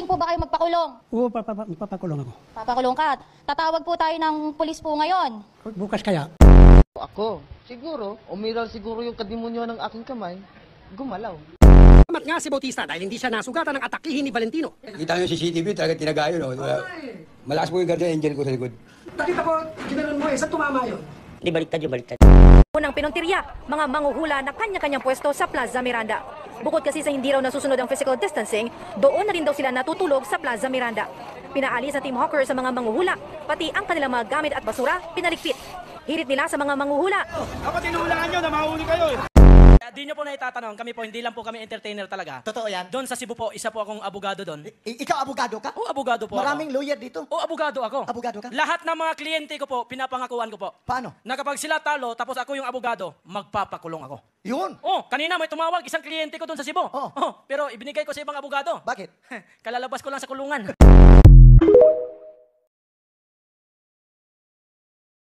po ba kayo magpakulong? Oo, papakulong ako. Papakulong ka. Tatawag po tayo ng pulis po ngayon. Bukas kaya. Ako, siguro, umiral siguro yung kadimonyo ng aking kamay, gumalaw. Salamat nga si Bautista dahil hindi siya nasugatan ng atakihin ni Valentino. Kita nyo yung CCTV, talaga tinagayo, no? Malakas po yung guardian angel ko sa likod. Nakita ko, ginanon mo eh, saan tumama yun? Di baliktad yung baliktad. Unang pinuntirya, mga manguhula na kanya-kanyang pwesto sa Plaza Miranda. Bukod kasi sa hindi raw nasusunod ang physical distancing, doon na rin daw sila natutulog sa Plaza Miranda. Pinaalis sa Team Hawker sa mga manguhula, pati ang kanilang mga gamit at basura, pinaligpit. Hirit nila sa mga manguhula. Dapat tinuhulaan nyo na mahuli kayo eh. Di nyo po na itatanong, kami po, hindi lang po kami entertainer talaga. Totoo yan? Doon sa Cebu po, isa po akong abogado doon. Ikaw abogado ka? O, abogado po Maraming ako. lawyer dito. O, abogado ako. Abogado ka? Lahat ng mga kliyente ko po, pinapangakuan ko po. Paano? Na kapag sila talo, tapos ako yung abogado, magpapakulong ako. Yun. Oh, kanina may tumawag, isang kliyente ko doon sa Cebu. Oh. Oh, pero ibinigay ko sa ibang abogado. Bakit? Kalalabas ko lang sa kulungan.